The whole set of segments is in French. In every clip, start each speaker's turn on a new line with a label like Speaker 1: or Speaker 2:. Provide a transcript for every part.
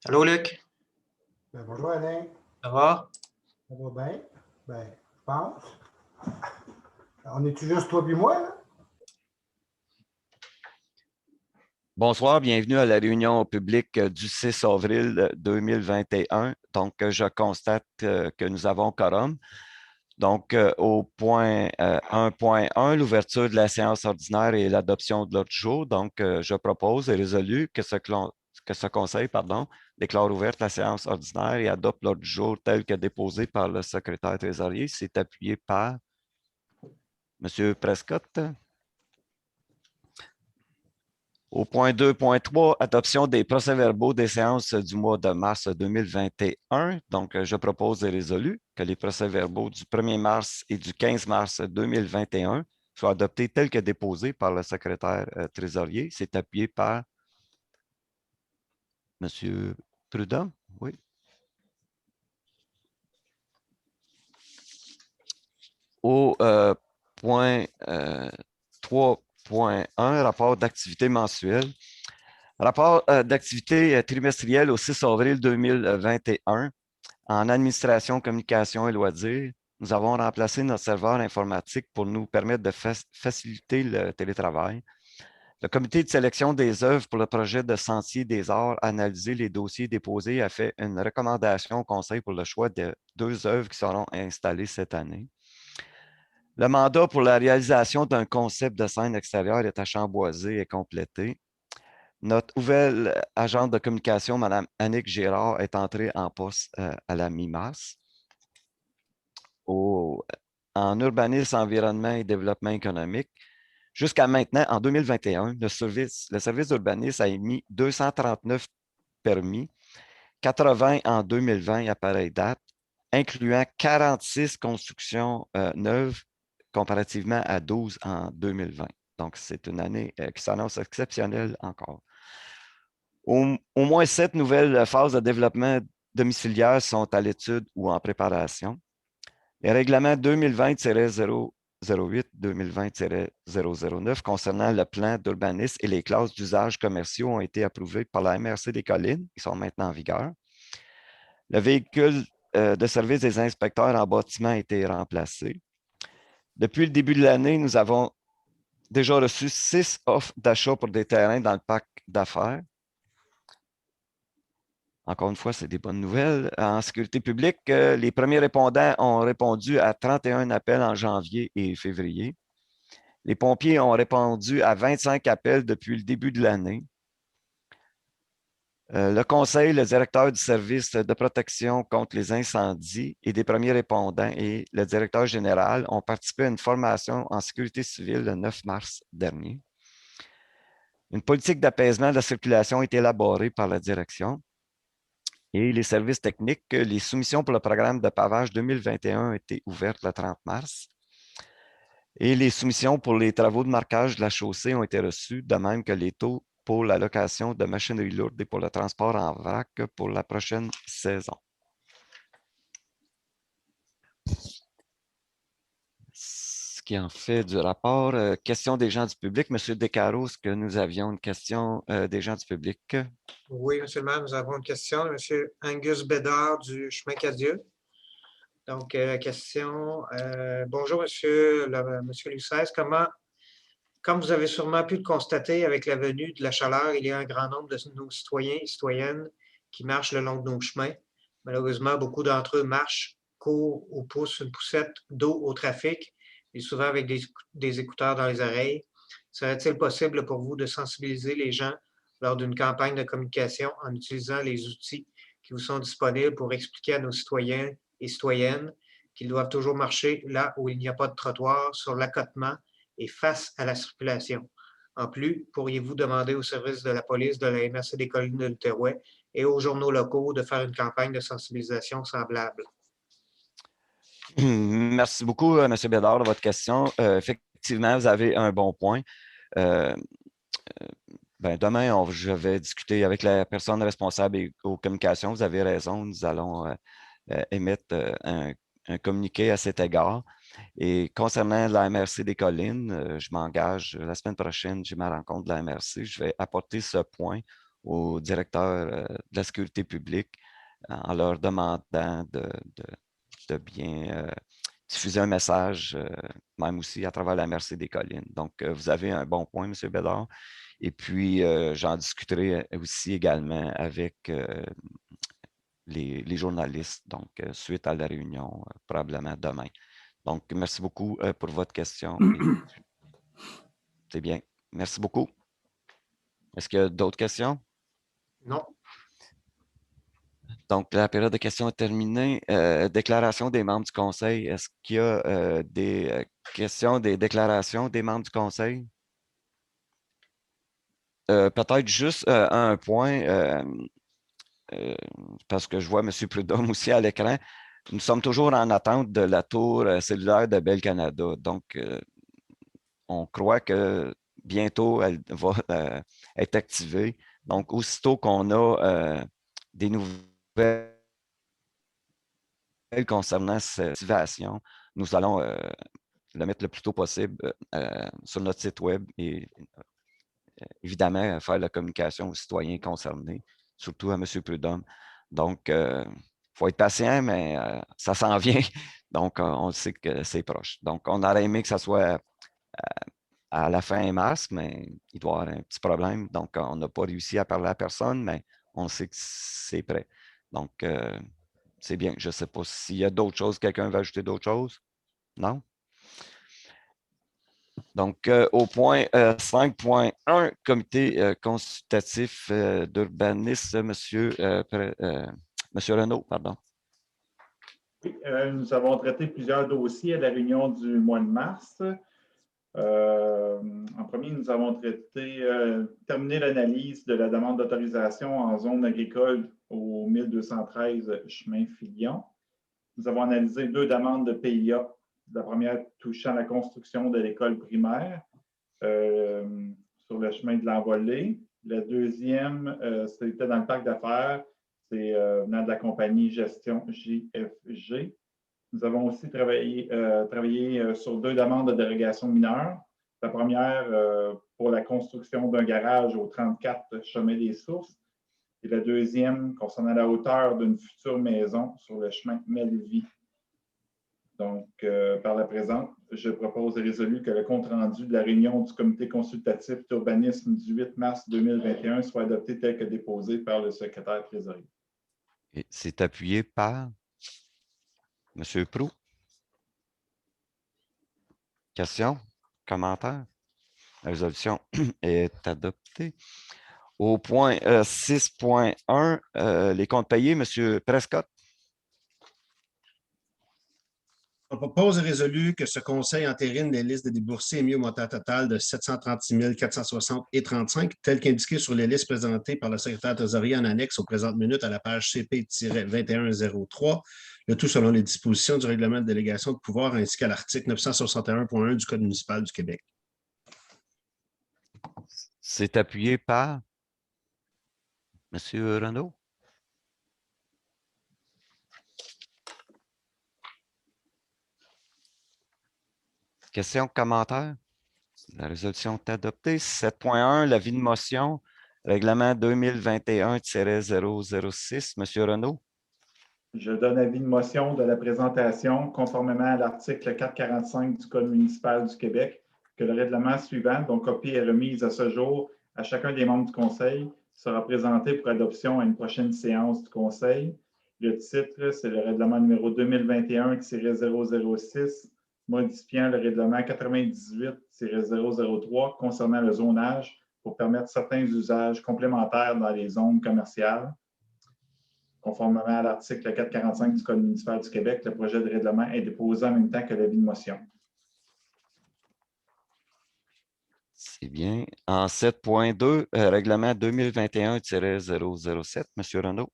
Speaker 1: Allô, Luc?
Speaker 2: Bonjour Alain,
Speaker 1: Ça va?
Speaker 2: ça va bien? Je pense. On est-tu juste toi et moi, là?
Speaker 3: Bonsoir, bienvenue à la réunion publique du 6 avril 2021. Donc, je constate que nous avons quorum. Donc, au point 1.1, l'ouverture de la séance ordinaire et l'adoption de l'ordre du jour. Donc, je propose et résolu que ce conseil déclare ouverte la séance ordinaire et adopte l'ordre du jour tel que déposé par le secrétaire trésorier. C'est appuyé par M. Prescott. Au point 2.3, adoption des procès-verbaux des séances du mois de mars 2021. Donc, je propose et résolu que les procès-verbaux du 1er mars et du 15 mars 2021 soient adoptés tels que déposés par le secrétaire trésorier. C'est appuyé par M. Prudhomme. Oui. Au point 3.1, rapport d'activité mensuelle. Rapport d'activité trimestrielle au 6 avril 2021. En administration, communication et loisirs, nous avons remplacé notre serveur informatique pour nous permettre de faciliter le télétravail. Le comité de sélection des œuvres pour le projet de Sentier des Arts a analysé les dossiers déposés et a fait une recommandation au Conseil pour le choix de 2 œuvres qui seront installées cette année. Le mandat pour la réalisation d'un concept de scène extérieure est à Chamboisé et complété. Notre nouvelle agente de communication, Mme Annick Girard, est entrée en poste à la mi-mars. En urbanisme, environnement et développement économique, jusqu'à maintenant, en 2021, le service d'urbanisme a émis 239 permis, 80 en 2020 à pareille date, incluant 46 constructions neuves comparativement à 12 en 2020. Donc, c'est une année qui s'annonce exceptionnelle encore. Au moins 7 nouvelles phases de développement domiciliaire sont à l'étude ou en préparation. Les règlements 2020-008, 2020-009 concernant le plan d'urbanisme et les classes d'usages commerciaux ont été approuvés par la MRC des Collines. Ils sont maintenant en vigueur. Le véhicule de service des inspecteurs en bâtiment a été remplacé. Depuis le début de l'année, nous avons déjà reçu 6 offres d'achat pour des terrains dans le parc d'affaires. Encore une fois, c'est des bonnes nouvelles. En sécurité publique, les premiers répondants ont répondu à 31 appels en janvier et février. Les pompiers ont répondu à 25 appels depuis le début de l'année. Le conseil, le directeur du service de protection contre les incendies et des premiers répondants et le directeur général ont participé à une formation en sécurité civile le 9 mars dernier. Une politique d'apaisement de la circulation a été élaborée par la direction. Et les services techniques, les soumissions pour le programme de pavage 2021 ont été ouvertes le 30 mars. Et les soumissions pour les travaux de marquage de la chaussée ont été reçues, de même que les taux pour la location de machinerie lourde et pour le transport en vrac pour la prochaine saison. Ce qui en fait du rapport. Question des gens du public. Monsieur Descarreaux, est-ce que nous avions une question des gens du public?
Speaker 1: Oui, monsieur le maire, nous avons une question de monsieur Angus Bédard du Chemin Cadieux. Donc, question. Bonjour, monsieur Lucès. Comme vous avez sûrement pu le constater, avec la venue de la chaleur, il y a un grand nombre de nos citoyens et citoyennes qui marchent le long de nos chemins. Malheureusement, beaucoup d'entre eux marchent, courent ou poussent une poussette d'eau au trafic, et souvent avec des écouteurs dans les oreilles. Serait-il possible pour vous de sensibiliser les gens lors d'une campagne de communication en utilisant les outils qui vous sont disponibles pour expliquer à nos citoyens et citoyennes qu'ils doivent toujours marcher là où il n'y a pas de trottoir, sur l'accotement et face à la circulation? En plus, pourriez-vous demander au service de la police de la MRC des Collines de l'Outaouais et aux journaux locaux de faire une campagne de sensibilisation semblable?
Speaker 3: Merci beaucoup, M. Bédard, de votre question. Effectivement, vous avez un bon point. Demain, je vais discuter avec la personne responsable aux communications. Vous avez raison, nous allons émettre un communiqué à cet égard. Et concernant la MRC des Collines, je m'engage la semaine prochaine, j'ai ma rencontre de la MRC. Je vais apporter ce point au directeur de la sécurité publique en leur demandant de bien diffuser un message, même aussi à travers la MRC des Collines. Donc, vous avez un bon point, M. Bédard. Et puis, j'en discuterai aussi également avec les journalistes, donc suite à la réunion, probablement demain. Donc, merci beaucoup pour votre question. C'est bien. Merci beaucoup. Est-ce qu'il y a d'autres questions?
Speaker 1: Non.
Speaker 3: Donc, la période de questions est terminée. Déclaration des membres du Conseil. Est-ce qu'il y a des questions, des déclarations des membres du Conseil? Peut-être juste un point, parce que je vois M. Prudhomme aussi à l'écran. Nous sommes toujours en attente de la tour cellulaire de Bell Canada. Donc, on croit que bientôt, elle va être activée. Donc, aussitôt qu'on a des nouvelles concernant cette activation, nous allons le mettre le plus tôt possible sur notre site web et évidemment faire la communication aux citoyens concernés, surtout à M. Prudhomme. Donc, il faut être patient, mais ça s'en vient. Donc, on sait que c'est proche. Donc, on aurait aimé que ça soit à la fin mars, mais il doit y avoir un petit problème. Donc, on n'a pas réussi à parler à personne, mais on sait que c'est prêt. Donc, c'est bien. Je ne sais pas s'il y a d'autres choses. Quelqu'un veut ajouter d'autres choses? Non? Donc, au point 5.1, comité consultatif d'urbanisme, Monsieur Renaud, pardon.
Speaker 4: Oui, nous avons traité plusieurs dossiers à la réunion du mois de mars. En premier, nous avons terminé l'analyse de la demande d'autorisation en zone agricole au 1213 chemin Filion. Nous avons analysé 2 demandes de PIA. La première touchant la construction de l'école primaire sur le chemin de l'Envolée. La deuxième, c'était dans le parc d'affaires. C'est venant de la compagnie Gestion JFG. Nous avons aussi travaillé sur 2 demandes de dérogation mineure. La première pour la construction d'un garage au 34 chemin des Sources et la deuxième concernant la hauteur d'une future maison sur le chemin Melvie. Donc, par la présente, je propose et résolu que le compte-rendu de la réunion du comité consultatif d'urbanisme du 8 mars 2021 soit adopté tel que déposé par le secrétaire trésorier.
Speaker 3: C'est appuyé par M. Proulx. Questions? Commentaires? La résolution est adoptée. Au point 6.1, les comptes payés, M. Prescott.
Speaker 5: On propose et résolu que ce conseil entérine les listes des déboursés émis au montant total de 736 460,35 tel qu'indiqué sur les listes présentées par le secrétaire trésorier en annexe aux présentes minutes à la page CP-2103, le tout selon les dispositions du règlement de délégation de pouvoir ainsi qu'à l'article 961.1 du Code municipal du Québec.
Speaker 3: C'est appuyé par M. Renaud. Questions, commentaires? La résolution est adoptée. 7.1, l'avis de motion, règlement 2021-006. M. Renaud.
Speaker 4: Je donne avis de motion de la présentation conformément à l'article 445 du Code municipal du Québec que le règlement suivant, dont copie est remise à ce jour à chacun des membres du Conseil, sera présenté pour adoption à une prochaine séance du Conseil. Le titre, c'est le règlement numéro 2021-006, modifiant le règlement 98-003 concernant le zonage pour permettre certains usages complémentaires dans les zones commerciales. Conformément à l'article 445 du Code municipal du Québec, le projet de règlement est déposé en même temps que l'avis de motion.
Speaker 3: C'est bien. En 7.2, règlement 2021-007, M. Renaud.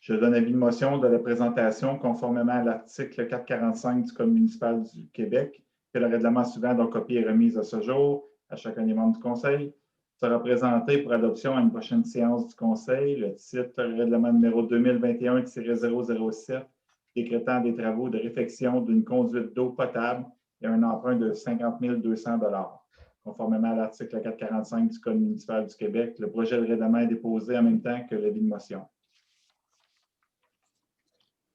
Speaker 4: Je donne avis de motion de la présentation conformément à l'article 445 du Code municipal du Québec, que le règlement suivant, dont copie est remise à ce jour à chacun des membres du Conseil, sera présenté pour adoption à une prochaine séance du Conseil. Le titre, règlement numéro 2021-007, décrétant des travaux de réfection d'une conduite d'eau potable et un emprunt de 50 200 $. Conformément à l'article 445 du Code municipal du Québec, le projet de règlement est déposé en même temps que l'avis de motion.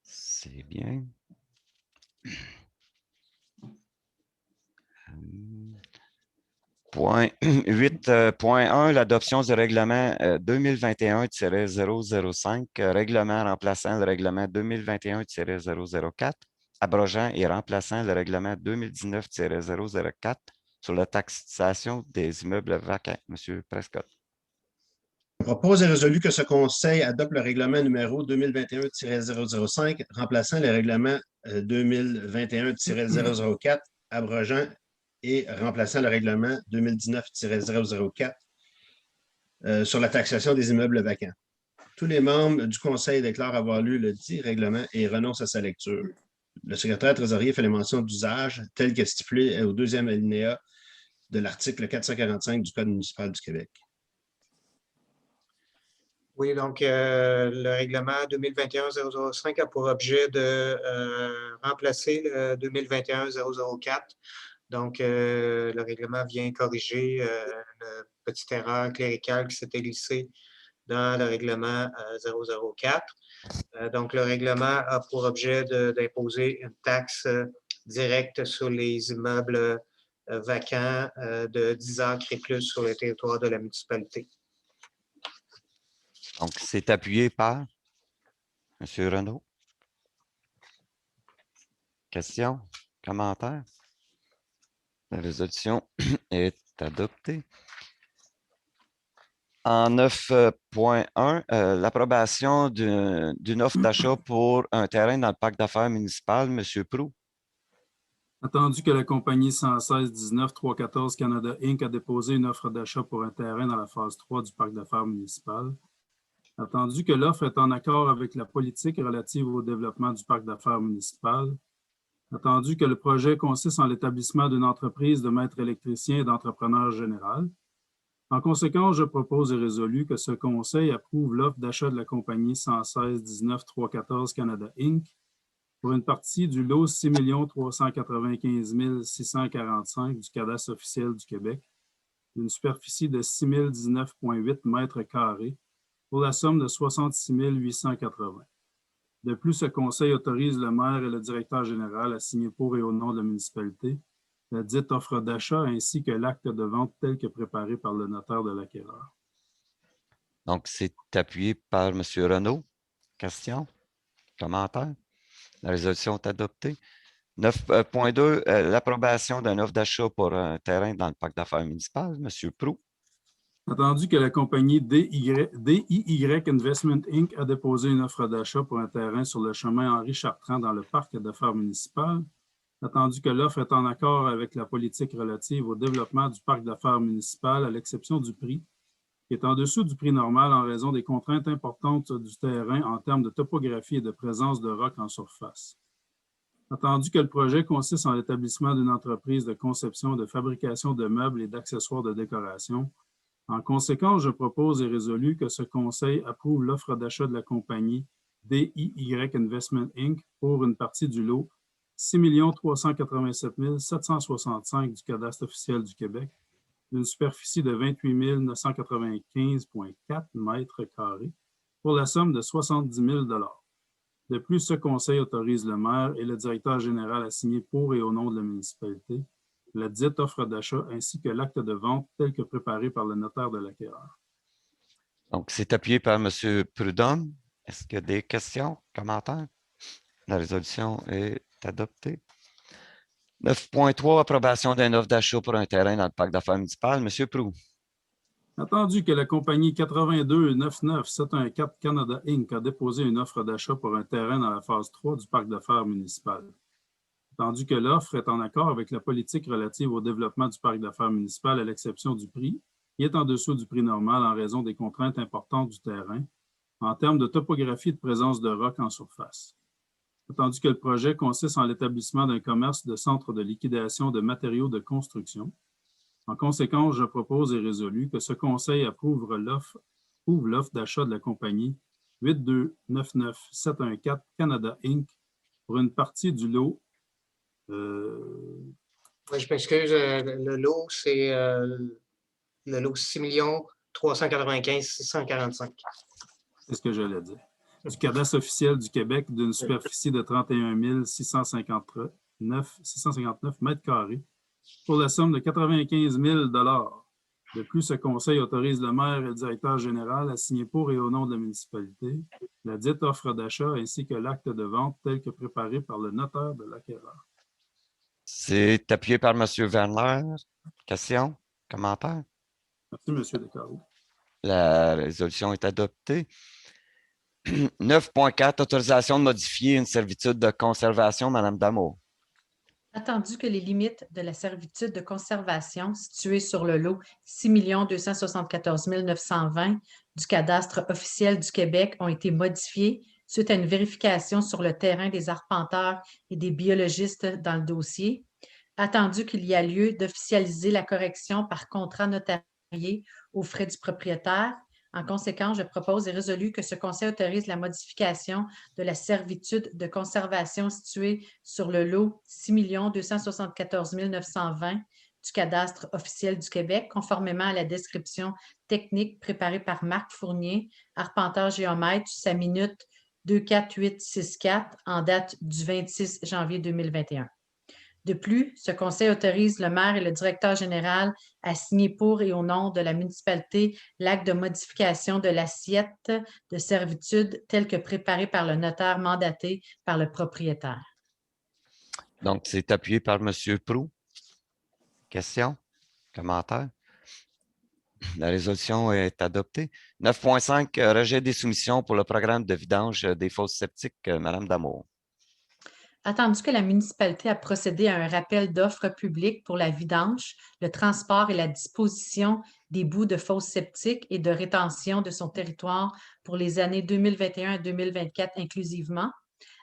Speaker 3: C'est bien. Point 8.1, l'adoption du règlement 2021-005, règlement remplaçant le règlement 2021-004, abrogeant et remplaçant le règlement 2019-004 sur la taxation des immeubles vacants. Monsieur Prescott.
Speaker 5: Je propose et résolu que ce Conseil adopte le règlement numéro 2021-005, remplaçant le règlement 2021-004, abrogeant et remplaçant le règlement 2019-004 sur la taxation des immeubles vacants. Tous les membres du Conseil déclarent avoir lu le dit règlement et renoncent à sa lecture. Le secrétaire trésorier fait les mentions d'usage telles que stipulées au deuxième alinéa de l'article 445 du Code municipal du Québec.
Speaker 1: Oui, donc le règlement 2021-005 a pour objet de remplacer le 2021-004. Donc, le règlement vient corriger une petite erreur cléricale qui s'était glissée dans le règlement 004. Donc, le règlement a pour objet d'imposer une taxe directe sur les immeubles vacants de 10 acres et plus sur le territoire de la municipalité.
Speaker 3: Donc, c'est appuyé par M. Renaud. Questions, commentaires? La résolution est adoptée. En 9.1, l'approbation d'une offre d'achat pour un terrain dans le parc d'affaires municipal. M. Proulx.
Speaker 6: Attendu que la compagnie 116-19-314 Canada Inc. a déposé une offre d'achat pour un terrain dans la phase 3 du parc d'affaires municipal. Attendu que l'offre est en accord avec la politique relative au développement du parc d'affaires municipal. Attendu que le projet consiste en l'établissement d'une entreprise de maître électricien et d'entrepreneur général. En conséquence, je propose et résolu que ce Conseil approuve l'offre d'achat de la compagnie 116-19-314 Canada Inc. pour une partie du lot 6 395 645 du cadastre officiel du Québec, d'une superficie de 6 019,8 mètres carrés pour la somme de 66 880. De plus, ce Conseil autorise le maire et le directeur général à signer pour et au nom de la municipalité la dite offre d'achat ainsi que l'acte de vente tel que préparé par le notaire de l'acquéreur.
Speaker 3: Donc, c'est appuyé par M. Renaud. Questions, commentaires? La résolution est adoptée. 9.2, l'approbation d'une offre d'achat pour un terrain dans le parc d'affaires municipal. M. Proulx.
Speaker 6: Attendu que la compagnie DIY Investment Inc. a déposé une offre d'achat pour un terrain sur le chemin Henri-Chartrand dans le parc d'affaires municipal, attendu que l'offre est en accord avec la politique relative au développement du parc d'affaires municipal, à l'exception du prix, qui est en dessous du prix normal en raison des contraintes importantes du terrain en termes de topographie et de présence de rocs en surface. Attendu que le projet consiste en l'établissement d'une entreprise de conception et de fabrication de meubles et d'accessoires de décoration. En conséquence, je propose et résolu que ce Conseil approuve l'offre d'achat de la compagnie DIY Investment Inc. pour une partie du lot 6 387 765 du cadastre officiel du Québec, d'une superficie de 28 995,4 mètres carrés pour la somme de 70 000 $. De plus, ce Conseil autorise le maire et le directeur général à signer pour et au nom de la municipalité la dite offre d'achat ainsi que l'acte de vente tel que préparé par le notaire de l'acquéreur.
Speaker 3: Donc, c'est appuyé par M. Prudhomme. Est-ce qu'il y a des questions, commentaires? La résolution est adoptée. 9.3, approbation d'une offre d'achat pour un terrain dans le parc d'affaires municipal. M. Proulx.
Speaker 6: Attendu que la compagnie 82-99-714 Canada Inc. a déposé une offre d'achat pour un terrain dans la phase 3 du parc d'affaires municipal. Attendu que l'offre est en accord avec la politique relative au développement du parc d'affaires municipal à l'exception du prix, qui est en dessous du prix normal en raison des contraintes importantes du terrain, en termes de topographie et de présence de rocs en surface. Attendu que le projet consiste en l'établissement d'un commerce de centre de liquidation de matériaux de construction. En conséquence, je propose et résolu que ce Conseil approuve l'offre d'achat de la compagnie 82-99-714 Canada Inc. pour une partie du lot
Speaker 1: Oui, je m'excuse. Le lot, c'est le lot 6 395 645.
Speaker 6: C'est ce que j'allais dire. Du cadastre officiel du Québec d'une superficie de 31 659 mètres carrés pour la somme de 95 000 $. De plus, ce conseil autorise le maire et le directeur général à signer pour et au nom de la municipalité la dite offre d'achat ainsi que l'acte de vente tel que préparé par le notaire de l'acquéreur.
Speaker 3: C'est appuyé par M. Werner. Question? Commentaire?
Speaker 6: Merci, M. Descarreaux.
Speaker 3: La résolution est adoptée. 9.4, autorisation de modifier une servitude de conservation, Mme Damour.
Speaker 7: Attendu que les limites de la servitude de conservation située sur le lot 6 274 920 du cadastre officiel du Québec ont été modifiées suite à une vérification sur le terrain des arpenteurs et des biologistes dans le dossier. Attendu qu'il y a lieu d'officialiser la correction par contrat notarié aux frais du propriétaire. En conséquence, je propose et résolu que ce conseil autorise la modification de la servitude de conservation située sur le lot 6 274 920 du cadastre officiel du Québec, conformément à la description technique préparée par Marc Fournier, arpenteur géomètre, sa minute 24864 en date du 26 janvier 2021. De plus, ce conseil autorise le maire et le directeur général à signer pour et au nom de la municipalité l'acte de modification de l'assiette de servitude tel que préparé par le notaire mandaté par le propriétaire.
Speaker 3: Donc, c'est appuyé par M. Proulx. Question? Commentaire? La résolution est adoptée. 9.5, rejet des soumissions pour le programme de vidange des fosses septiques, Mme Damour.
Speaker 7: Attendu que la municipalité a procédé à un rappel d'offres publiques pour la vidange, le transport et la disposition des boues de fosses septiques et de rétention de son territoire pour les années 2021 à 2024 inclusivement,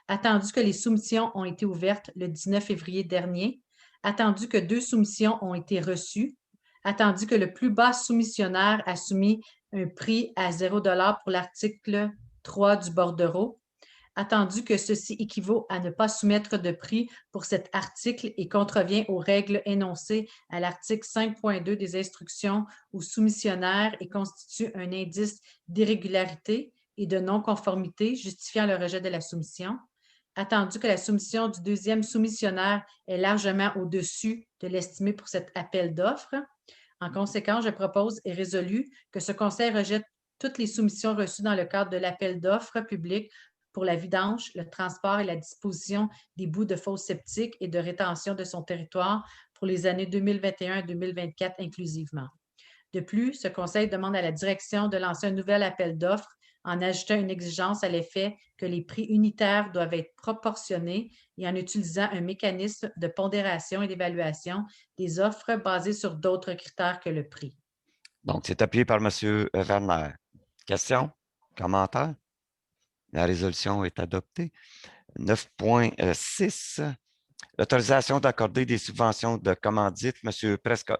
Speaker 7: attendu que les soumissions ont été ouvertes le 19 février dernier, attendu que 2 soumissions ont été reçues, attendu que le plus bas soumissionnaire a soumis un prix à 0 $ pour l'article 3 du bordereau, attendu que ceci équivaut à ne pas soumettre de prix pour cet article et contrevient aux règles énoncées à l'article 5.2 des instructions au soumissionnaire et constitue un indice d'irrégularité et de non-conformité justifiant le rejet de la soumission, attendu que la soumission du deuxième soumissionnaire est largement au-dessus de l'estimé pour cet appel d'offres. En conséquence, je propose et résolu que ce conseil rejette toutes les soumissions reçues dans le cadre de l'appel d'offres public pour la vidange, le transport et la disposition des boues de fosses septiques et de rétention de son territoire pour les années 2021 à 2024 inclusivement. De plus, ce conseil demande à la direction de lancer un nouvel appel d'offres en ajoutant une exigence à l'effet que les prix unitaires doivent être proportionnés et en utilisant un mécanisme de pondération et d'évaluation des offres basé sur d'autres critères que le prix.
Speaker 3: Donc, c'est appuyé par M. Werner. Question? Commentaire? La résolution est adoptée. 9.6, l'autorisation d'accorder des subventions de commandite. M. Prescott.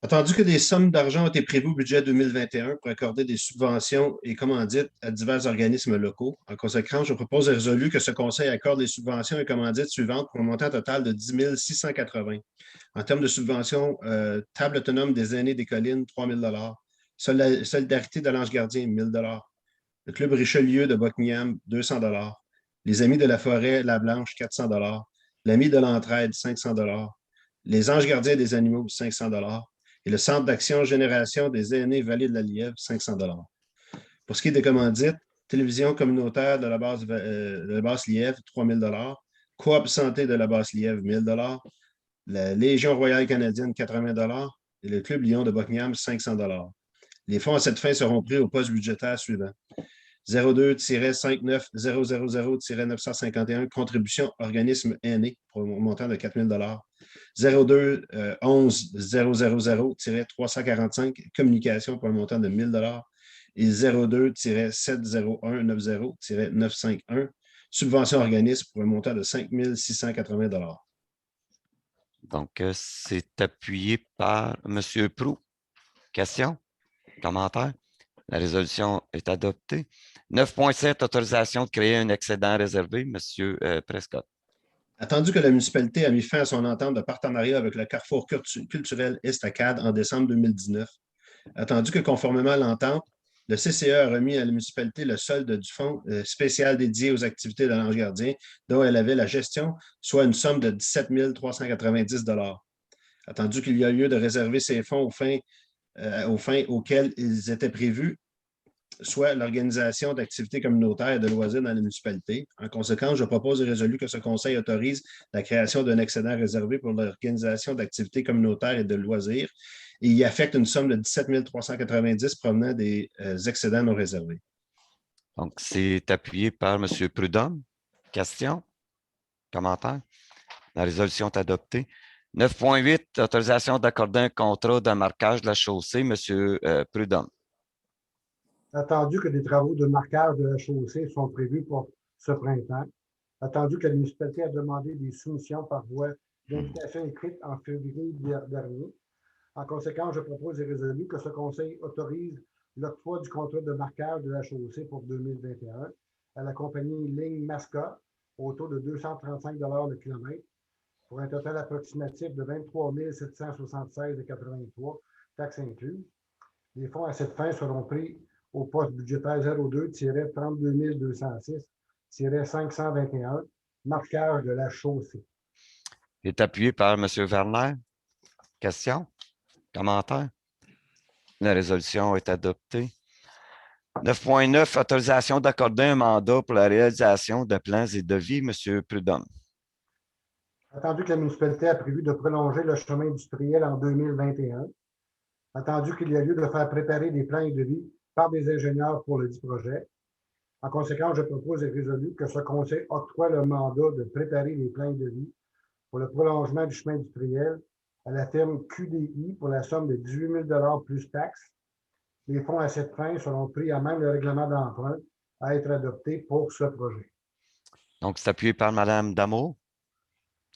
Speaker 5: Attendu que des sommes d'argent ont été prévues au budget 2021 pour accorder des subventions et commandites à divers organismes locaux, en conséquence, je propose et résolu que ce conseil accorde les subventions et commandites suivantes pour un montant total de 10 680. En termes de subventions, table autonome des aînés des collines, 3 000 $. Solidarité de l'Ange Gardien, 1 000 $. Le Club Richelieu de Buckingham, 200 $. Les Amis de la Forêt, La Blanche, 400 $. L'Ami de l'Entraide, 500 $. Les Anges Gardiens des Animaux, 500 $. Et le Centre d'action Génération des aînés Vallée de la Lièvre, 500 $. Pour ce qui est des commandites, télévision communautaire de la base Lièvre, 3 000 $. Coop Santé de la base Lièvre, 1 000 $. La Légion royale canadienne, 80 $. Et le Club Lion de Buckingham, 500 $. Les fonds à cette fin seront pris au poste budgétaire suivant. 02-59000-951, contribution organisme aîné pour un montant de 4 000 $. 02-11-000-345, communication pour un montant de 1 000 $. Et 02-701-90-951, subvention organisme pour un montant de 5 680 $.
Speaker 3: Donc, c'est appuyé par M. Proulx. Question? Commentaire? La résolution est adoptée. 9.7, autorisation de créer un excédent réservé. M. Prescott.
Speaker 5: Attendu que la municipalité a mis fin à son entente de partenariat avec le Carrefour culturel Estacade en décembre 2019, attendu que conformément à l'entente, le CCE a remis à la municipalité le solde du fonds spécial dédié aux activités de l'Ange gardien dont elle avait la gestion, soit une somme de 17 390 $. Attendu qu'il y a lieu de réserver ces fonds aux fins auxquelles ils étaient prévus, soit l'organisation d'activités communautaires et de loisirs dans la municipalité. En conséquence, je propose et résolu que ce conseil autorise la création d'un excédent réservé pour l'organisation d'activités communautaires et de loisirs et y affecte une somme de 17 390 provenant des excédents non réservés.
Speaker 3: Donc, c'est appuyé par M. Prudhomme. Question? Commentaire? La résolution est adoptée. 9.8, autorisation d'accorder un contrat de marquage de la chaussée. M. Prudhomme.
Speaker 2: Attendu que des travaux de marquage de la chaussée sont prévus pour ce printemps, attendu que la municipalité a demandé des soumissions par voie d'invitation écrite en février dernier. En conséquence, je propose et résolu que ce conseil autorise l'octroi du contrat de marquage de la chaussée pour 2021 à la compagnie Ligne Masca au taux de 235 $ le kilomètre pour un total approximatif de 23 776,83 taxes incluses. Les fonds à cette fin seront pris au poste budgétaire 02-32 206-521, marquage de la chaussée.
Speaker 3: Il est appuyé par M. Werner. Question? Commentaire? La résolution est adoptée. 9.9, autorisation d'accorder un mandat pour la réalisation de plans et devis. M. Prudhomme.
Speaker 2: Attendu que la municipalité a prévu de prolonger le chemin industriel en 2021, attendu qu'il y a lieu de faire préparer des plans et devis par des ingénieurs pour le dit projet. En conséquence, je propose et résolu que ce conseil octroie le mandat de préparer les plans et devis pour le prolongement du chemin industriel à la firme QDI pour la somme de 18 000 $ plus taxes. Les fonds à cette fin seront pris à même le règlement d'emprunt à être adopté pour ce projet.
Speaker 3: Donc, c'est appuyé par Mme Dameau.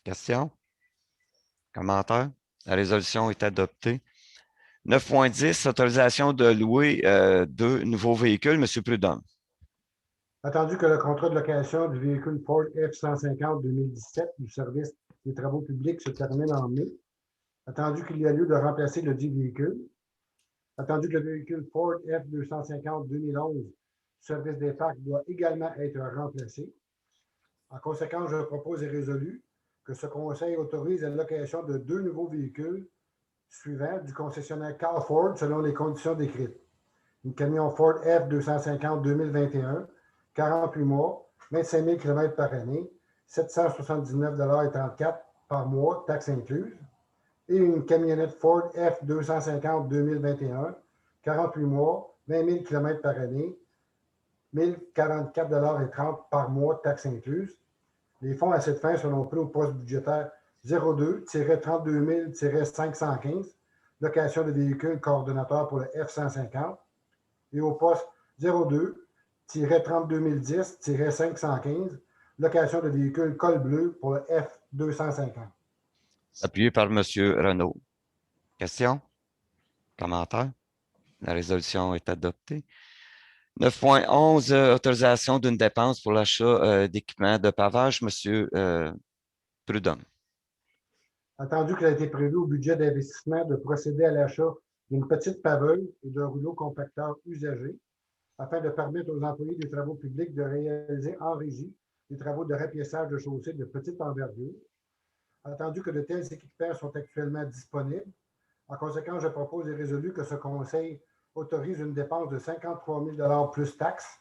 Speaker 3: Question? Commentaire? La résolution est adoptée. 9.10, autorisation de louer 2 nouveaux véhicules. M. Prudhomme.
Speaker 2: Attendu que le contrat de location du véhicule Ford F-150 2017 du service des travaux publics se termine en mai, attendu qu'il y a lieu de remplacer le dit véhicule, attendu que le véhicule Ford F-250 2011 du service des parcs doit également être remplacé. En conséquence, je propose et résolu que ce conseil autorise la location de 2 nouveaux véhicules suivants du concessionnaire Carl Ford selon les conditions décrites. Une camion Ford F-250 2021, 48 mois, 25 000 km par année, 779,34 $ par mois, taxes incluses. Et une camionnette Ford F-250 2021, 48 mois, 20 000 km par année, 1044,30 $ par mois, taxes incluses. Les fonds à cette fin seront pris au poste budgétaire 02-32 515, location de véhicules coordonnateurs pour le F-150, et au poste 02-32 515, location de véhicules col bleu pour le F-250.
Speaker 3: Appuyé par M. Renaud. Question? Commentaire? La résolution est adoptée. 9.11, autorisation d'une dépense pour l'achat d'équipements de pavage. M. Prudhomme.
Speaker 2: Attendu qu'il a été prévu au budget d'investissement de procéder à l'achat d'une petite paveuse et d'un rouleau compacteur usagé afin de permettre aux employés des travaux publics de réaliser en régie des travaux de rapiessage de chaussées de petite envergure. Attendu que de tels équipements sont actuellement disponibles, en conséquence, je propose et résolu que ce conseil autorise une dépense de 53 000 $ plus taxes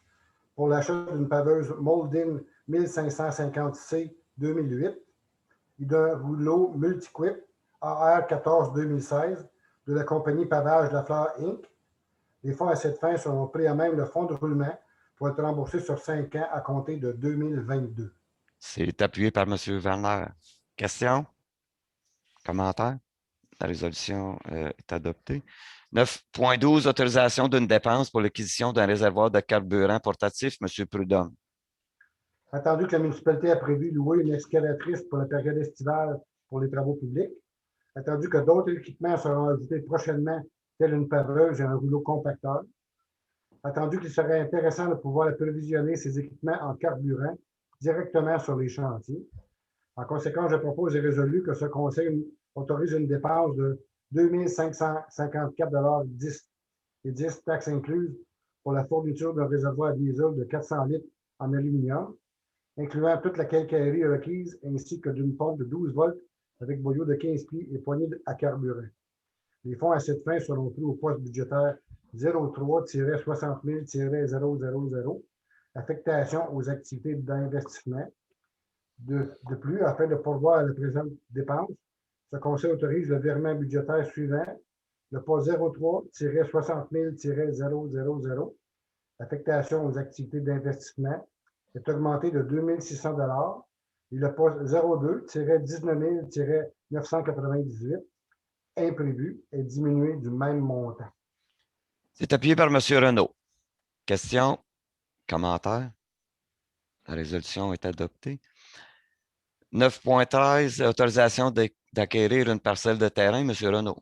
Speaker 2: pour l'achat d'une paveuse Moldin 1550C 2008 et d'un rouleau Multiquip AR 14 2016 de la compagnie Pavage Lafleur Inc. Les fonds à cette fin seront pris à même le fonds de roulement pour être remboursés sur 5 ans à compter de 2022.
Speaker 3: C'est appuyé par M. Werner. Question? Commentaire? La résolution est adoptée. 9.12, autorisation d'une dépense pour l'acquisition d'un réservoir de carburant portatif. M. Prudhomme.
Speaker 2: Attendu que la municipalité a prévu louer une excavatrice pour la période estivale pour les travaux publics, attendu que d'autres équipements seront ajoutés prochainement, tels une paveuse et un rouleau compacteur, attendu qu'il serait intéressant de pouvoir approvisionner ces équipements en carburant directement sur les chantiers, En conséquence, je propose et résolu que ce conseil autorise une dépense de 2 554,10 et 10 taxes incluses pour la fourniture d'un réservoir à diesel de 400 litres en aluminium, incluant toute la quincaillerie requise, ainsi que d'une pompe de 12 volts avec boyau de 15 pieds et poignée à carburant. Les fonds à cette fin seront pris au poste budgétaire 03-60 000-000, affectation aux activités d'investissement. De plus, afin de pourvoir à la présente dépense, ce conseil autorise le virement budgétaire suivant. Le poste 03-60 000-000, affectation aux activités d'investissement, est augmenté de 2 600 $ et le poste 02-19 998, imprévu, est diminué du même montant.
Speaker 3: C'est appuyé par M. Renaud. Question, commentaire? La résolution est adoptée. 9.13, autorisation d'acquérir une parcelle de terrain. M. Renaud.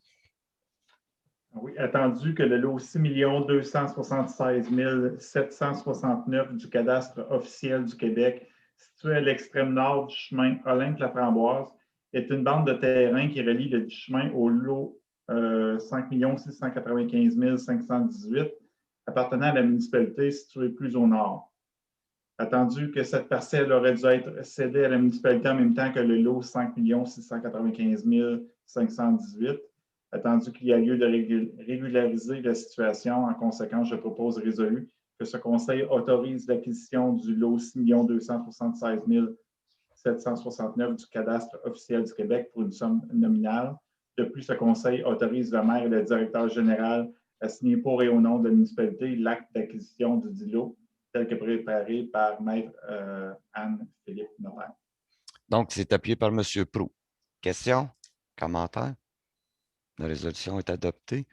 Speaker 4: Oui, attendu que le lot 6 276 769 du cadastre officiel du Québec, situé à l'extrême nord du chemin Olympe-la-Framboise, est une bande de terrain qui relie le chemin au lot 5 695 518, appartenant à la municipalité située plus au nord. Attendu que cette parcelle aurait dû être cédée à la municipalité en même temps que le lot 5 695 518, attendu qu'il y a lieu de régulariser la situation. En conséquence, je propose résolu que ce conseil autorise l'acquisition du lot 6 276 769 du cadastre officiel du Québec pour une somme nominale. De plus, ce conseil autorise le maire et le directeur général à signer pour et au nom de la municipalité l'acte d'acquisition du dit lot tel que préparé par Maître Anne-Philippe Notaire.
Speaker 3: Donc, c'est appuyé par M. Proulx. Question? Commentaire? La résolution est adoptée.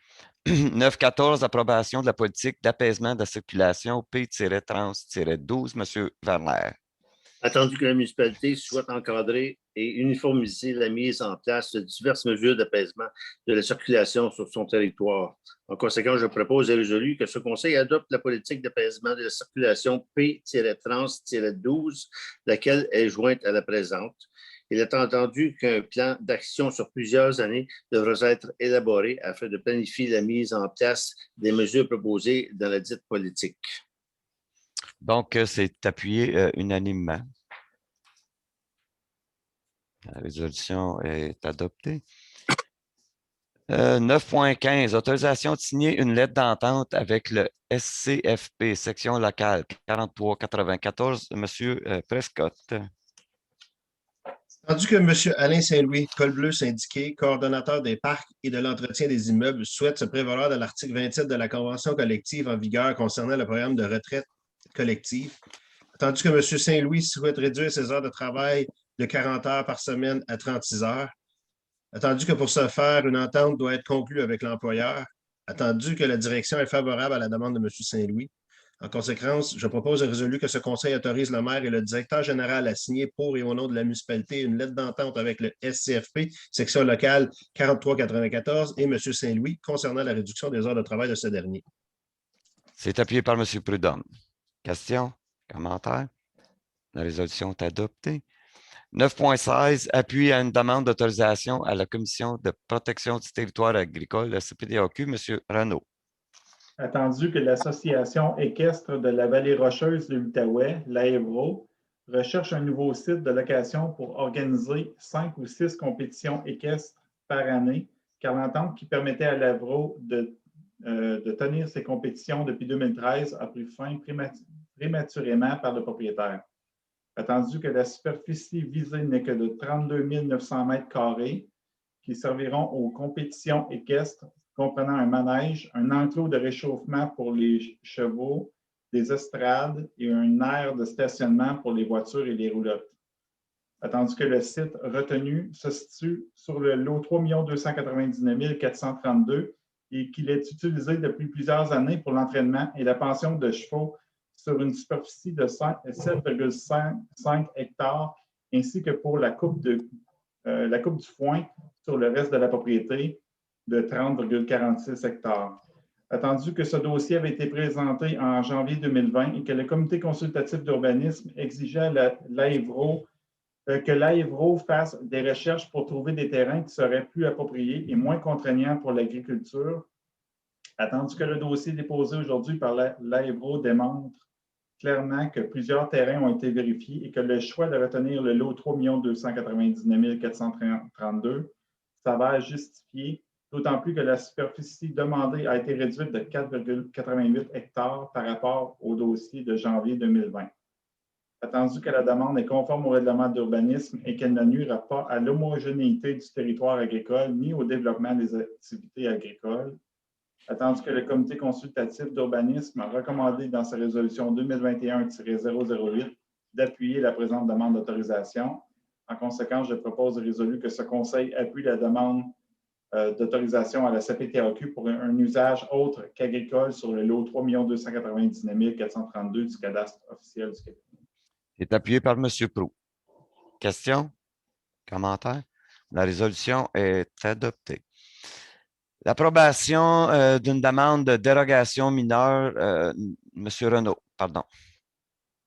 Speaker 3: 9.14, approbation de la politique d'apaisement de la circulation P-trans-12. M. Werner.
Speaker 8: Attendu que la municipalité souhaite encadrer et uniformiser la mise en place de diverses mesures d'apaisement de la circulation sur son territoire. En conséquence, je propose et résolu que ce conseil adopte la politique d'apaisement de la circulation P-trans-12, laquelle est jointe à la présente. Il est entendu qu'un plan d'action sur plusieurs années devra être élaboré afin de planifier la mise en place des mesures proposées dans la dite politique.
Speaker 3: Donc, c'est appuyé unanimement. La résolution est adoptée. 9.15, autorisation de signer une lettre d'entente avec le SCFP, section locale 4394. M. Prescott.
Speaker 5: Tandis que M. Alain Saint-Louis, col bleu syndiqué, coordonnateur des parcs et de l'entretien des immeubles, souhaite se prévaloir de l'article 27 de la Convention collective en vigueur concernant le programme de retraite collective, tandis que M. Saint-Louis souhaite réduire ses heures de travail de 40 heures par semaine à 36 heures, attendu que pour ce faire, une entente doit être conclue avec l'employeur, attendu que la direction est favorable à la demande de M. Saint-Louis. En conséquence, je propose et résolu que ce conseil autorise le maire et le directeur général à signer pour et au nom de la municipalité une lettre d'entente avec le SCFP, section locale 4394, et M. Saint-Louis concernant la réduction des heures de travail de ce dernier.
Speaker 3: C'est appuyé par M. Prudhomme. Question? Commentaire? La résolution est adoptée. 9.16, appui à une demande d'autorisation à la Commission de protection du territoire agricole, la CPDAQ, M. Renaud.
Speaker 4: Attendu que l'Association équestre de la vallée rocheuse de l'Outaouais, l'AEVRO, recherche un nouveau site de location pour organiser 5 ou 6 compétitions équestres par année, car l'entente qui permettait à l'AEVRO de tenir ces compétitions depuis 2013 a pris fin prématurément par le propriétaire. Attendu que la superficie visée n'est que de 32 900 mètres carrés, qui serviront aux compétitions équestres, comprenant un manège, un enclos de réchauffement pour les chevaux, des estrades et un aire de stationnement pour les voitures et les roulottes. Attendu que le site retenu se situe sur le lot 3 299 432 et qu'il est utilisé depuis plusieurs années pour l'entraînement et la pension de chevaux sur une superficie de 7,5 hectares, ainsi que pour la coupe du foin sur le reste de la propriété de 30,46 hectares. Attendu que ce dossier avait été présenté en janvier 2020 et que le comité consultatif d'urbanisme exigeait à l'AEVRO Que l'AEVRO fasse des recherches pour trouver des terrains qui seraient plus appropriés et moins contraignants pour l'agriculture, attendu que le dossier déposé aujourd'hui par l'AEVRO démontre clairement que plusieurs terrains ont été vérifiés et que le choix de retenir le lot 3 299 432 s'avère justifié, d'autant plus que la superficie demandée a été réduite de 4,88 hectares par rapport au dossier de janvier 2020. Attendu que la demande est conforme au règlement d'urbanisme et qu'elle ne nuira pas à l'homogénéité du territoire agricole ni au développement des activités agricoles, attendu que le comité consultatif d'urbanisme a recommandé dans sa résolution 2021-008 d'appuyer la présente demande d'autorisation. En conséquence, je propose et résolu que ce conseil appuie la demande d'autorisation à la CPTAQ pour un usage autre qu'agricole sur le lot 3 299 432 du cadastre officiel du Québec.
Speaker 3: C'est appuyé par M. Proulx. Questions? Commentaires? La résolution est adoptée. L'approbation d'une demande de dérogation mineure, M. Renaud, pardon.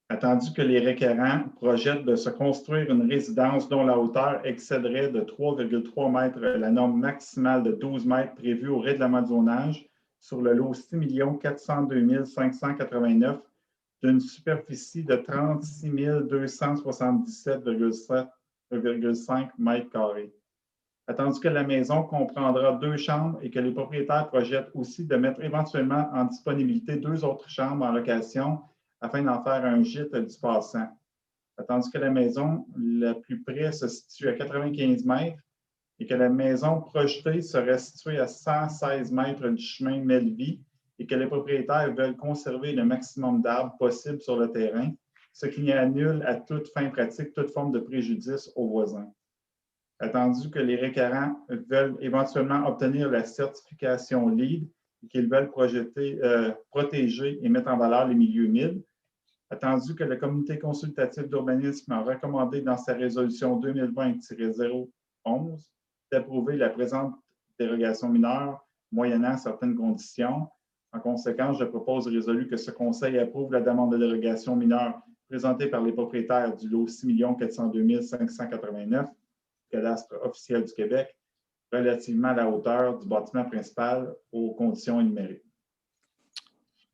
Speaker 4: Attendu que les requérants projettent de se construire une résidence dont la hauteur excéderait de 3,3 mètres la norme maximale de 12 mètres prévue au règlement de zonage sur le lot 6 402 589 d'une superficie de 36 277,5 mètres carrés. Attendu que la maison comprendra 2 chambres et que les propriétaires projettent aussi de mettre éventuellement en disponibilité 2 autres chambres en location afin d'en faire un gîte du passant. Attendu que la maison la plus près se situe à 95 mètres et que la maison projetée serait située à 116 mètres du chemin Melville et que les propriétaires veulent conserver le maximum d'arbres possible sur le terrain, ce qui annule à toute fin pratique toute forme de préjudice aux voisins. Attendu que les requérants veulent éventuellement obtenir la certification LEED et qu'ils veulent protéger et mettre en valeur les milieux humides, attendu que le comité consultatif d'urbanisme a recommandé dans sa résolution 2020-011 d'approuver la présente dérogation mineure moyennant certaines conditions. En conséquence, je propose et résolu que ce conseil approuve la demande de dérogation mineure présentée par les propriétaires du lot 6 402 589 cadastre officiel du Québec relativement à la hauteur du bâtiment principal aux conditions énumérées.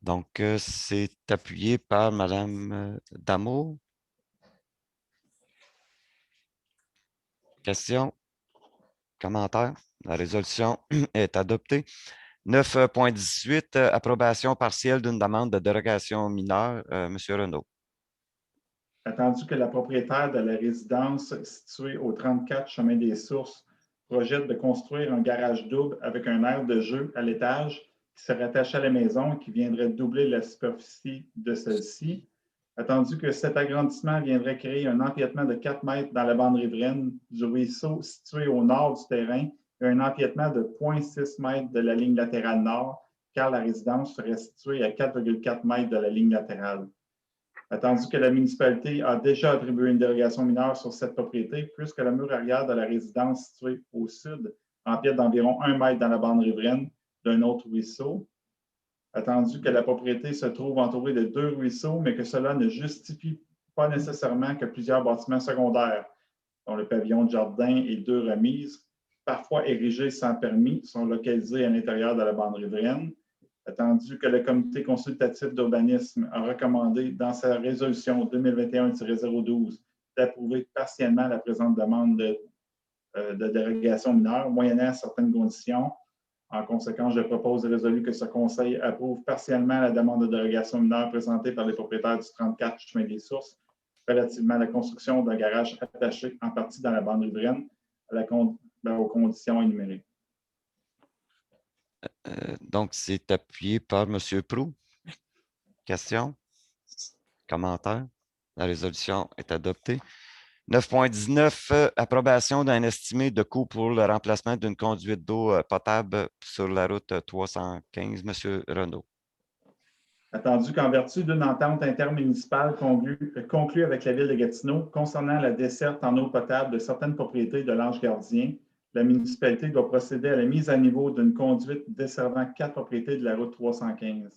Speaker 3: Donc, c'est appuyé par Mme Damour. Questions? Commentaires? La résolution est adoptée. 9.18, approbation partielle d'une demande de dérogation mineure. M. Renaud.
Speaker 4: Attendu que la propriétaire de la résidence située au 34 Chemin des Sources projette de construire un garage double avec un aire de jeu à l'étage qui serait attaché à la maison et qui viendrait doubler la superficie de celle-ci, attendu que cet agrandissement viendrait créer un empiètement de 4 mètres dans la bande riveraine du ruisseau situé au nord du terrain et un empiètement de 0,6 mètres de la ligne latérale nord, car la résidence serait située à 4,4 mètres de la ligne latérale. Attendu que la municipalité a déjà attribué une dérogation mineure sur cette propriété, puisque le mur arrière de la résidence située au sud empiète d'environ 1 mètre dans la bande riveraine d'un autre ruisseau. Attendu que la propriété se trouve entourée de 2 ruisseaux, mais que cela ne justifie pas nécessairement que plusieurs bâtiments secondaires, dont le pavillon de jardin et 2 remises, parfois érigés sans permis, sont localisés à l'intérieur de la bande riveraine. Attendu que le comité consultatif d'urbanisme a recommandé dans sa résolution 2021-012 d'approuver partiellement la présente demande de dérogation mineure, moyennant certaines conditions. En conséquence, je propose et résolu que ce conseil approuve partiellement la demande de dérogation mineure présentée par les propriétaires du 34 Chemin des Sources relativement à la construction d'un garage attaché en partie dans la bande riveraine aux conditions énumérées.
Speaker 3: Donc, c'est appuyé par M. Proulx. Questions? Commentaires? La résolution est adoptée. 9.19, approbation d'un estimé de coût pour le remplacement d'une conduite d'eau potable sur la route 315. M. Renaud.
Speaker 4: Attendu qu'en vertu d'une entente intermunicipale conclue avec la Ville de Gatineau concernant la desserte en eau potable de certaines propriétés de l'Ange Gardien, la municipalité doit procéder à la mise à niveau d'une conduite desservant 4 propriétés de la route 315.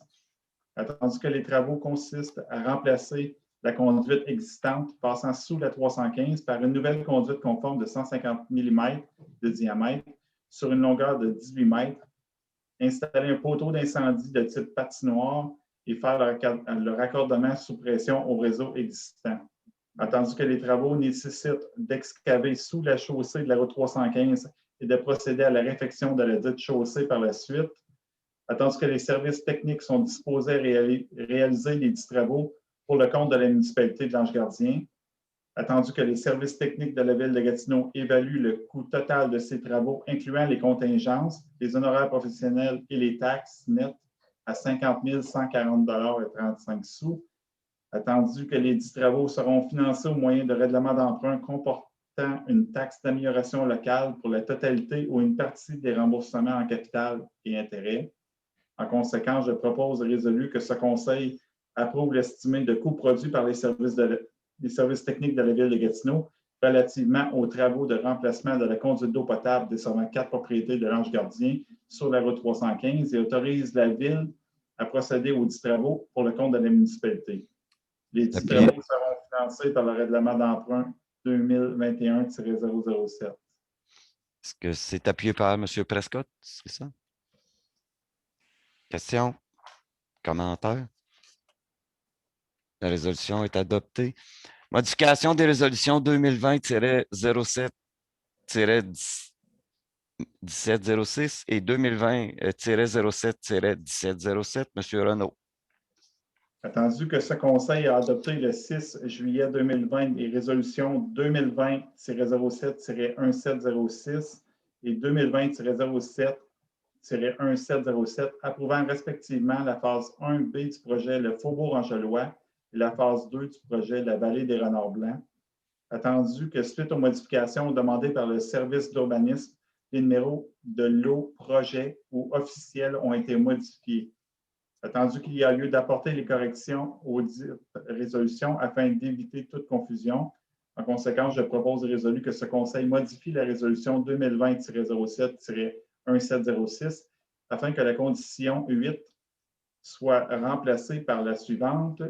Speaker 4: Attendu que les travaux consistent à remplacer la conduite existante passant sous la 315 par une nouvelle conduite conforme de 150 mm de diamètre sur une longueur de 18 mètres, installer un poteau d'incendie de type patinoire et faire le raccordement sous pression au réseau existant. Attendu que les travaux nécessitent d'excaver sous la chaussée de la route 315 et de procéder à la réfection de la dite chaussée par la suite. Attendu que les services techniques sont disposés à réaliser les dits travaux pour le compte de la municipalité de l'Ange-Gardien. Attendu que les services techniques de la Ville de Gatineau évaluent le coût total de ces travaux, incluant les contingences, les honoraires professionnels et les taxes nettes à 50 140,35 $. Attendu que les dits travaux seront financés au moyen de règlements d'emprunt comportant une taxe d'amélioration locale pour la totalité ou une partie des remboursements en capital et intérêts. En conséquence, je propose et résolu que ce Conseil approuve l'estimé de coût produit par les services techniques de la Ville de Gatineau relativement aux travaux de remplacement de la conduite d'eau potable desservant 4 propriétés de l'Ange-Gardien sur la route 315 et autorise la Ville à procéder aux dits travaux pour le compte de la municipalité. Les dits travaux seront financés par le règlement d'emprunt 2021-007.
Speaker 3: Est-ce que c'est appuyé par M. Prescott? C'est ça? Questions? Commentaires? La résolution est adoptée. Modification des résolutions 2020-07-1706 et 2020-07-1707. M. Renaud.
Speaker 4: Attendu que ce Conseil a adopté le 6 juillet 2020 les résolutions 2020-07-1706 et 2020-07-1707 approuvant respectivement la phase 1B du projet Le Faubourg-Angelois et la phase 2 du projet La Vallée des Renards Blancs. Attendu que suite aux modifications demandées par le service d'urbanisme, les numéros de lots, projets ou officiels ont été modifiés. Attendu qu'il y a lieu d'apporter les corrections aux résolutions afin d'éviter toute confusion. En conséquence, je propose et résolu que ce Conseil modifie la résolution 2020-07-1706 afin que la condition 8 soit remplacée par la suivante.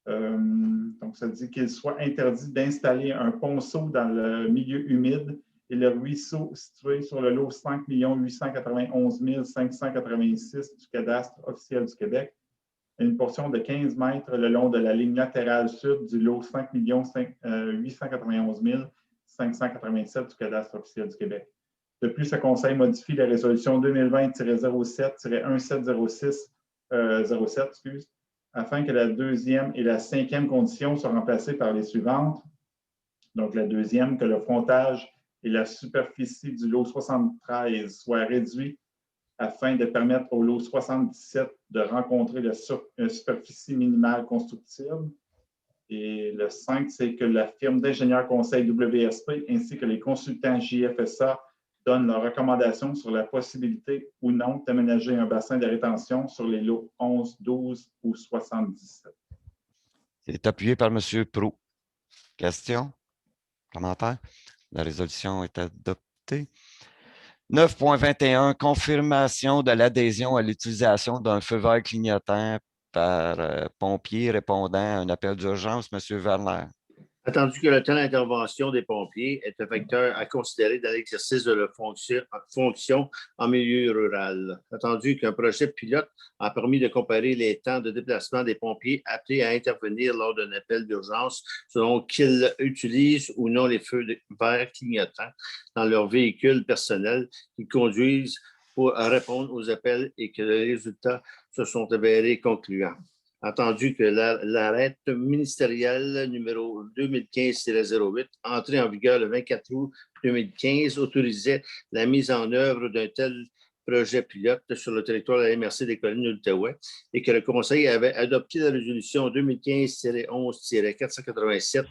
Speaker 4: Donc, ça dit qu'il soit interdit d'installer un ponceau dans le milieu humide et le ruisseau situé sur le lot 5 891 586 du cadastre officiel du Québec, une portion de 15 mètres le long de la ligne latérale sud du lot 5 891 587 du cadastre officiel du Québec. De plus, ce Conseil modifie la résolution 2020-07-1706-07 afin que la deuxième et la cinquième condition soient remplacées par les suivantes. Donc, la deuxième, que le frontage et la superficie du lot 73 soient réduits afin de permettre au lot 77 de rencontrer la superficie minimale constructible. Et le 5, c'est que la firme d'ingénieurs conseil WSP ainsi que les consultants JFSA donnent leurs recommandations sur la possibilité ou non d'aménager un bassin de rétention sur les lots 11, 12 ou 77.
Speaker 3: C'est appuyé par M. Proulx. Question? Commentaire? La résolution est adoptée. 9.21, confirmation de l'adhésion à l'utilisation d'un feu vert clignotant par pompiers répondant à un appel d'urgence. M. Werner.
Speaker 8: Attendu que le temps d'intervention des pompiers est un facteur à considérer dans l'exercice de leur fonction en milieu rural. Attendu qu'un projet pilote a permis de comparer les temps de déplacement des pompiers appelés à intervenir lors d'un appel d'urgence selon qu'ils utilisent ou non les feux verts clignotants dans leur véhicule personnel qu'ils conduisent pour répondre aux appels et que les résultats se sont avérés concluants. Attendu que l'arrêt ministériel numéro 2015-08, entré en vigueur le 24 août 2015, autorisait la mise en œuvre d'un tel projet pilote sur le territoire de la MRC des collines de l'Outaouais et que le Conseil avait adopté la résolution 2015-11-487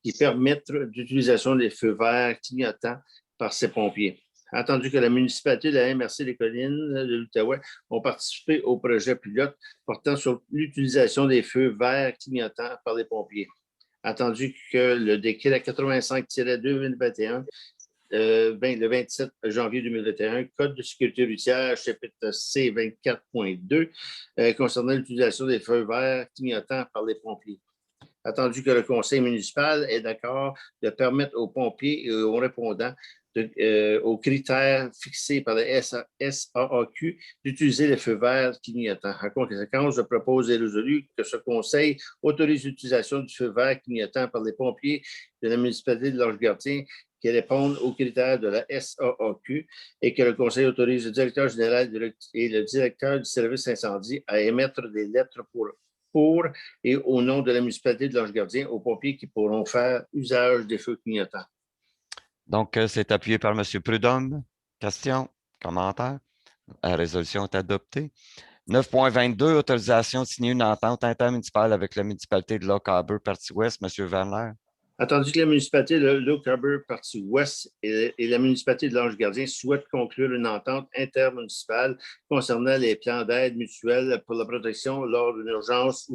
Speaker 8: qui permettent l'utilisation des feux verts clignotants par ces pompiers. Attendu que la municipalité de la MRC des collines de l'Outaouais ont participé au projet pilote portant sur l'utilisation des feux verts clignotants par les pompiers. Attendu que le décret 85-2021, le 27 janvier 2021, Code de sécurité routière, chapitre C 24.2, concernant l'utilisation des feux verts clignotants par les pompiers. attendu que le conseil municipal est d'accord de permettre aux pompiers et aux répondants aux critères fixés par la SAAQ d'utiliser les feux verts clignotants. En conséquence, je propose et résolu que ce conseil autorise l'utilisation du feu vert clignotant par les pompiers de la municipalité de l'Ange-Gardien qui répondent aux critères de la SAAQ et que le conseil autorise le directeur général et le directeur du service incendie à émettre des lettres pour et au nom de la municipalité de l'Ange-Gardien aux pompiers qui pourront faire usage des feux clignotants.
Speaker 3: Donc, c'est appuyé par M. Prudhomme. Question, commentaire. La résolution est adoptée. 9.22, autorisation de signer une entente intermunicipale avec la municipalité de Loch Harbour, partie ouest. M. Werner.
Speaker 8: Attendu que la municipalité de Loch Harbour, partie ouest, et la municipalité de l'Ange-Gardien souhaitent conclure une entente intermunicipale concernant les plans d'aide mutuelle pour la protection lors d'une urgence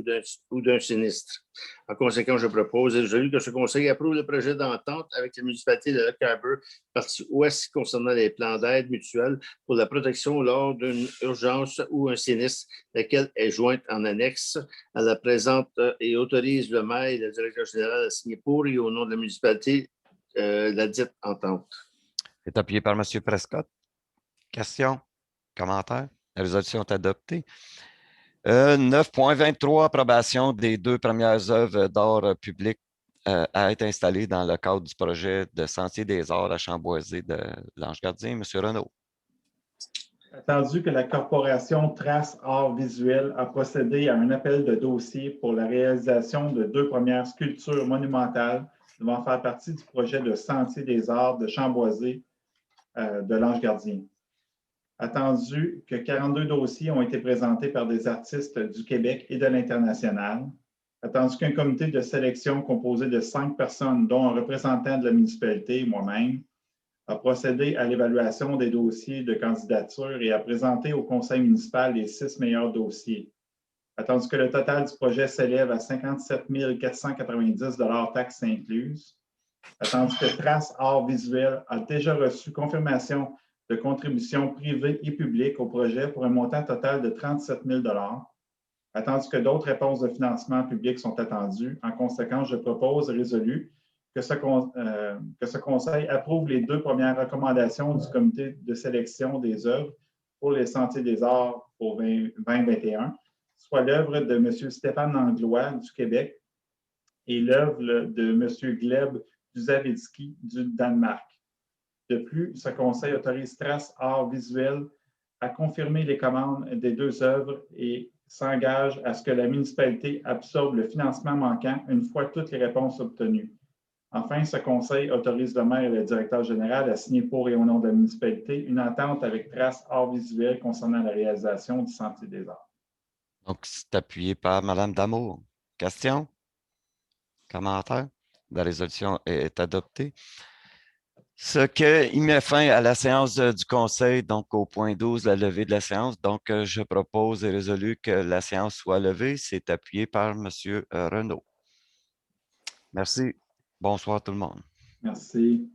Speaker 8: ou d'un sinistre. En conséquence, je propose et résolu que ce conseil approuve le projet d'entente avec la municipalité de Loch Harbour, partie ouest, concernant les plans d'aide mutuelle pour la protection lors d'une urgence ou un sinistre, laquelle est jointe en annexe à la présente et autorise le maire et le directeur général à signer pour et au nom de la municipalité la dite entente.
Speaker 3: C'est appuyé par M. Prescott. Question, commentaire. La résolution est adoptée. 9.23, approbation des 2 premières œuvres d'art public à être installées dans le cadre du projet de Sentier des Arts à Chamboisé de l'Ange-Gardien. M. Renaud.
Speaker 4: Attendu que la corporation Trace Art Visuel a procédé à un appel de dossier pour la réalisation de 2 premières sculptures monumentales devant faire partie du projet de Sentier des Arts de Chamboisé de l'Ange-Gardien. Attendu que 42 dossiers ont été présentés par des artistes du Québec et de l'international. Attendu qu'un comité de sélection composé de 5 personnes, dont un représentant de la municipalité, moi-même, a procédé à l'évaluation des dossiers de candidature et a présenté au conseil municipal les 6 meilleurs dossiers. Attendu que le total du projet s'élève à 57 490 taxes incluses. Attendu que Trace Art Visuel a déjà reçu confirmation de contributions privées et publiques au projet pour un montant total de 37 000 attendu que d'autres réponses de financement public sont attendues. En conséquence, je propose et résolu que ce conseil approuve les 2 premières recommandations du comité de sélection des œuvres pour les Sentiers des Arts pour 2021, soit l'œuvre de M. Stéphane Langlois du Québec et l'œuvre de M. Gleb Duzavetsky du Danemark. De plus, ce conseil autorise Trace Art Visuel à confirmer les commandes des 2 œuvres et s'engage à ce que la municipalité absorbe le financement manquant une fois toutes les réponses obtenues. Enfin, ce conseil autorise le maire et le directeur général à signer pour et au nom de la municipalité une entente avec Trace Art Visuel concernant la réalisation du Sentier des Arts.
Speaker 3: Donc, c'est appuyé par Mme Damour. Question? Commentaire? La résolution est adoptée. Ce qui met fin à la séance du conseil, donc au point 12, la levée de la séance. Donc, je propose et résolu que la séance soit levée. C'est appuyé par M. Renaud. Merci. Bonsoir tout le monde.
Speaker 4: Merci.